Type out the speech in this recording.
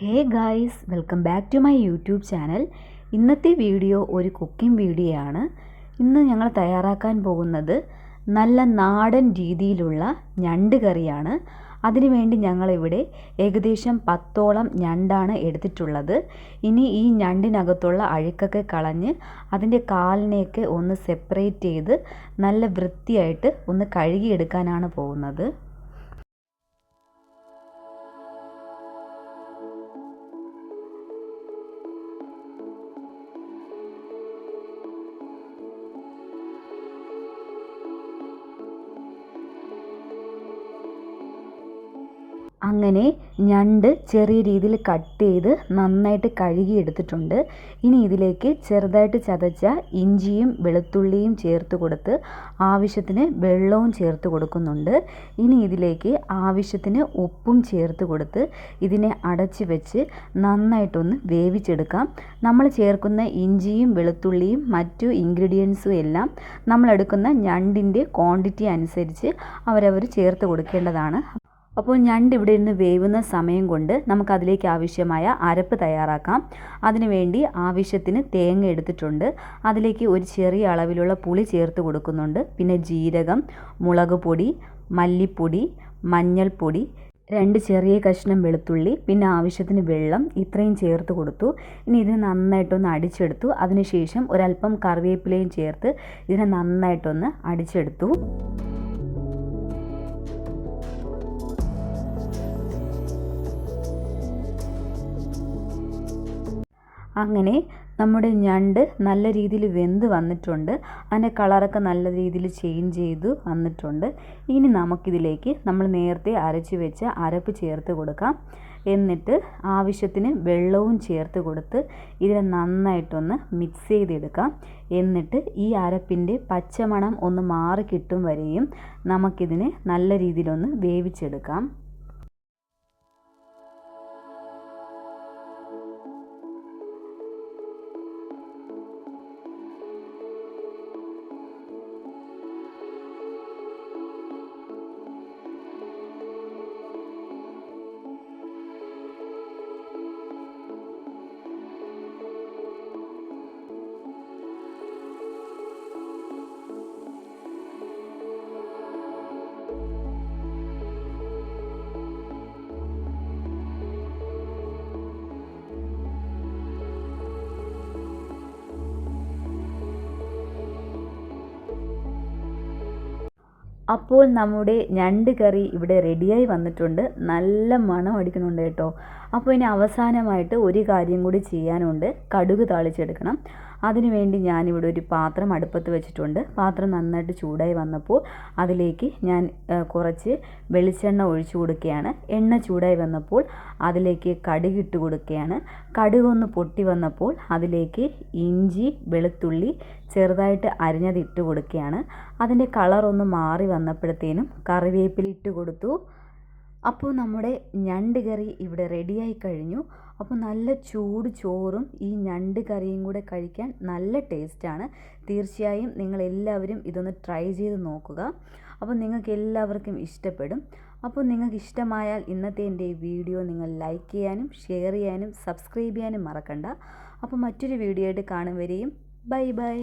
Hey guys, welcome back to my YouTube channel. ഇന്നത്തെ video ഒരു cooking video ആണ്. ഇന്ന് ഞങ്ങൾ തയ്യാറാക്കാൻ പോകുന്നത് നല്ല നാടൻ രീതിയിലുള്ള ഞണ്ട് കറിയാണ്. അതിനുവേണ്ടി ഞങ്ങളിവിടെ ഏകദേശം 10ഓളം ഞണ്ടാണ് എടുത്തിട്ടുള്ളത്. ഇനി ഈ ഞണ്ടിനകത്തുള്ള അഴുക്കൊക്കെ കളഞ്ഞ് അതിൻ്റെ കാലിനെയൊക്കെ ഒന്ന് സെപ്പറേറ്റ് ചെയ്ത് നല്ല വൃത്തിയായിട്ട് ഒന്ന് കഴുകിയെടുക്കാനാണ് പോകുന്നത്. അങ്ങനെ ഞണ്ട് ചെറിയ രീതിയിൽ കട്ട് ചെയ്ത് നന്നായിട്ട് കഴുകി എടുത്തിട്ടുണ്ട്. ഇനി ഇതിലേക്ക് ചെറുതായിട്ട് ചതച്ച ഇഞ്ചിയും വെളുത്തുള്ളിയും ചേർത്ത് കൊടുത്ത് ആവശ്യത്തിന് വെള്ളവും ചേർത്ത് കൊടുക്കുന്നുണ്ട്. ഇനി ഇതിലേക്ക് ആവശ്യത്തിന് ഉപ്പും ചേർത്ത് കൊടുത്ത് ഇതിനെ അടച്ച് വെച്ച് നന്നായിട്ടൊന്ന് വേവിച്ചെടുക്കാം. നമ്മൾ ചേർക്കുന്ന ഇഞ്ചിയും വെളുത്തുള്ളിയും മറ്റു ഇൻഗ്രീഡിയൻസും എല്ലാം നമ്മളെടുക്കുന്ന ഞണ്ടിൻ്റെ ക്വാണ്ടിറ്റി അനുസരിച്ച് അവരവർ ചേർത്ത് കൊടുക്കേണ്ടതാണ്. അപ്പോൾ ഞണ്ട് ഇവിടെ ഇരുന്ന് വേവുന്ന സമയം കൊണ്ട് നമുക്കതിലേക്ക് ആവശ്യമായ അരപ്പ് തയ്യാറാക്കാം. അതിനുവേണ്ടി ആവശ്യത്തിന് തേങ്ങ എടുത്തിട്ടുണ്ട്. അതിലേക്ക് ഒരു ചെറിയ അളവിലുള്ള പുളി ചേർത്ത് കൊടുക്കുന്നുണ്ട്. പിന്നെ ജീരകം, മുളക് പൊടി, മല്ലിപ്പൊടി, മഞ്ഞൾപ്പൊടി, 2 ചെറിയ കഷ്ണം വെളുത്തുള്ളി, പിന്നെ ആവശ്യത്തിന് വെള്ളം, ഇത്രയും ചേർത്ത് കൊടുത്തു. ഇനി ഇത് നന്നായിട്ടൊന്ന് അടിച്ചെടുത്തു. അതിനുശേഷം ഒരല്പം കറിവേപ്പിലയും ചേർത്ത് ഇതിനെ നന്നായിട്ടൊന്ന് അടിച്ചെടുത്തു. അങ്ങനെ നമ്മുടെ ഞണ്ട് നല്ല രീതിയിൽ വെന്ത് വന്നിട്ടുണ്ട്. അതിൻ്റെ കളറൊക്കെ നല്ല രീതിയിൽ ചേഞ്ച് ചെയ്ത് വന്നിട്ടുണ്ട്. ഇനി നമുക്കിതിലേക്ക് നമ്മൾ നേരത്തെ അരച്ച് വെച്ച അരപ്പ് ചേർത്ത് കൊടുക്കാം. എന്നിട്ട് ആവശ്യത്തിന് വെള്ളവും ചേർത്ത് കൊടുത്ത് ഇതിനെ നന്നായിട്ടൊന്ന് മിക്സ് ചെയ്തെടുക്കാം. എന്നിട്ട് ഈ അരപ്പിൻ്റെ പച്ചമണം ഒന്ന് മാറി കിട്ടും വരെയും നമുക്കിതിനെ നല്ല രീതിയിലൊന്ന് വേവിച്ചെടുക്കാം. അപ്പോൾ നമ്മുടെ ഞണ്ട് കറി ഇവിടെ റെഡിയായി വന്നിട്ടുണ്ട്. നല്ല മണം അടിക്കുന്നുണ്ട് കേട്ടോ. അപ്പോൾ ഇനി അവസാനമായിട്ട് ഒരു കാര്യം കൂടി ചെയ്യാനുണ്ട്. കടുക് താളിച്ചെടുക്കണം. അതിനുവേണ്ടി ഞാനിവിടെ ഒരു പാത്രം അടുപ്പത്ത് വെച്ചിട്ടുണ്ട്. പാത്രം നന്നായിട്ട് ചൂടായി വന്നപ്പോൾ അതിലേക്ക് ഞാൻ കുറച്ച് വെളിച്ചെണ്ണ ഒഴിച്ചു കൊടുക്കുകയാണ്. എണ്ണ ചൂടായി വന്നപ്പോൾ അതിലേക്ക് കടുക് ഇട്ട് കൊടുക്കുകയാണ്. കടുകൊന്ന് പൊട്ടി വന്നപ്പോൾ അതിലേക്ക് ഇഞ്ചി വെളുത്തുള്ളി ചെറുതായിട്ട് അരിഞ്ഞത് ഇട്ട് കൊടുക്കുകയാണ്. അതിൻ്റെ കളറൊന്ന് മാറി വന്നപ്പോഴത്തേനും കറിവേപ്പില ഇട്ട് കൊടുത്തു. അപ്പോൾ നമ്മുടെ ഞണ്ട് കറി ഇവിടെ റെഡിയായി കഴിഞ്ഞു. അപ്പോൾ നല്ല ചൂട് ചോറും ഈ ഞണ്ട് കറിയും കൂടെ കഴിക്കാൻ നല്ല ടേസ്റ്റാണ്. തീർച്ചയായും നിങ്ങളെല്ലാവരും ഇതൊന്ന് ട്രൈ ചെയ്ത് നോക്കുക. അപ്പോൾ നിങ്ങൾക്ക് എല്ലാവർക്കും ഇഷ്ടപ്പെടും. അപ്പോൾ നിങ്ങൾക്ക് ഇഷ്ടമായാൽ ഇന്നത്തെ എൻ്റെ ഈ വീഡിയോ നിങ്ങൾ ലൈക്ക് ചെയ്യാനും ഷെയർ ചെയ്യാനും സബ്സ്ക്രൈബ് ചെയ്യാനും മറക്കണ്ട. അപ്പോൾ മറ്റൊരു വീഡിയോ ആയിട്ട് കാണും വരെയും ബൈ ബൈ.